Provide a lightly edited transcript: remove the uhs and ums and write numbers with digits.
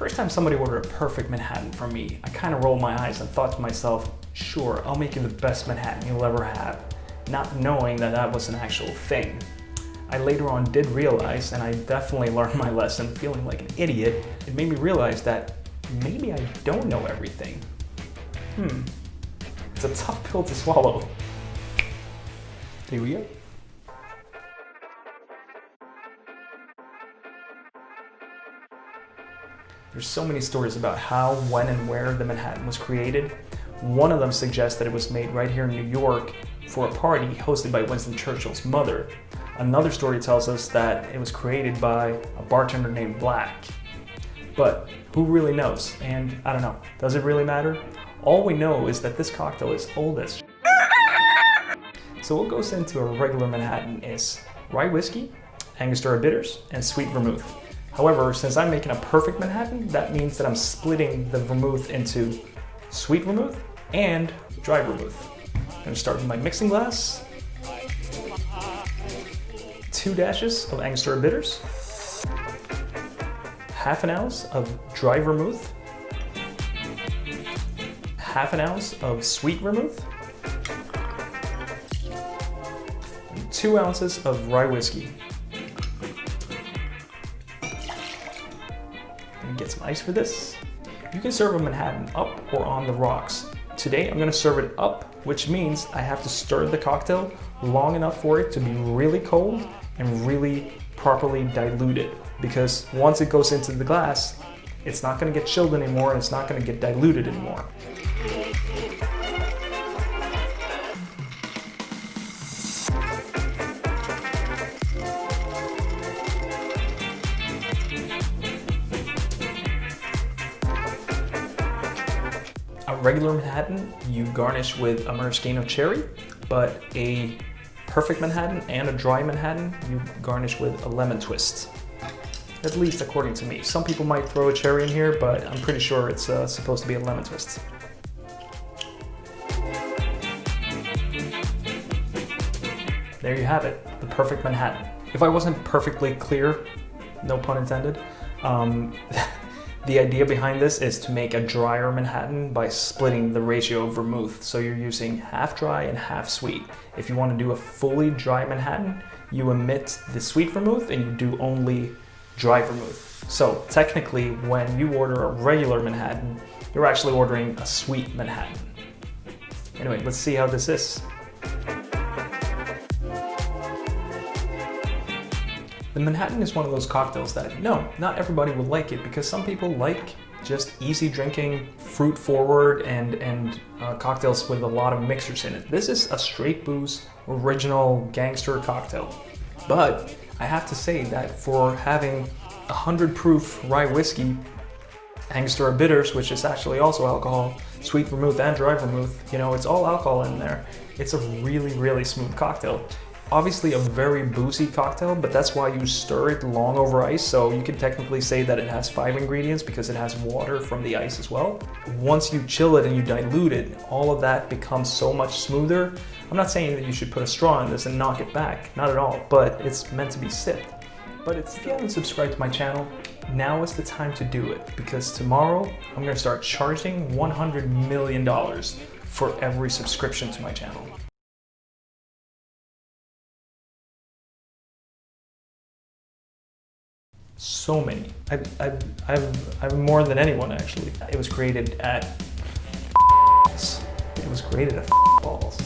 First time somebody ordered a perfect Manhattan from me, I kind of rolled my eyes and thought to myself, sure, I'll make you the best Manhattan you'll ever have, not knowing that that was an actual thing. I later on did realize, and I definitely learned my lesson feeling like an idiot. It made me realize that maybe I don't know everything. It's a tough pill to swallow. Here we go. There's so many stories about how, when, and where the Manhattan was created. One of them suggests that it was made right here in New York for a party hosted by Winston Churchill's mother. Another story tells us that it was created by a bartender named Black. But who really knows? And I don't know, does it really matter? All we know is that this cocktail is old as shit. So what goes into a regular Manhattan is rye whiskey, Angostura bitters, and sweet vermouth. However, since I'm making a perfect Manhattan, that means that I'm splitting the vermouth into sweet vermouth and dry vermouth. I'm gonna start with my mixing glass. 2 dashes of Angostura bitters. Half an ounce of dry vermouth. Half an ounce of sweet vermouth. And 2 ounces of rye whiskey. Get some ice for this. You can serve a Manhattan up or on the rocks. Today I'm gonna serve it up, which means I have to stir the cocktail long enough for it to be really cold and really properly diluted. Because once it goes into the glass, it's not gonna get chilled anymore and it's not gonna get diluted anymore. A regular Manhattan, you garnish with a maraschino cherry, but a perfect Manhattan and a dry Manhattan, you garnish with a lemon twist. At least according to me. Some people might throw a cherry in here, but I'm pretty sure it's supposed to be a lemon twist. There you have it, the perfect Manhattan. If I wasn't perfectly clear, no pun intended, the idea behind this is to make a drier Manhattan by splitting the ratio of vermouth. So you're using half dry and half sweet. If you want to do a fully dry Manhattan, you omit the sweet vermouth and you do only dry vermouth. So technically, when you order a regular Manhattan, you're actually ordering a sweet Manhattan. Anyway, let's see how this is. The Manhattan is one of those cocktails that, no, not everybody will like it because some people like just easy drinking, fruit forward, and cocktails with a lot of mixers in it. This is a straight booze, original gangster cocktail. But I have to say that for having 100 proof rye whiskey, Angostura bitters, which is actually also alcohol, sweet vermouth and dry vermouth, you know, it's all alcohol in there. It's a really, really smooth cocktail. Obviously a very boozy cocktail, but that's why you stir it long over ice, so you can technically say that it has 5 ingredients because it has water from the ice as well. Once you chill it and you dilute it, all of that becomes so much smoother. I'm not saying that you should put a straw in this and knock it back, not at all, but it's meant to be sipped. But if you haven't subscribed to my channel, now is the time to do it, because tomorrow I'm gonna start charging $100 million for every subscription to my channel. So many. I've more than anyone actually. It was created at balls.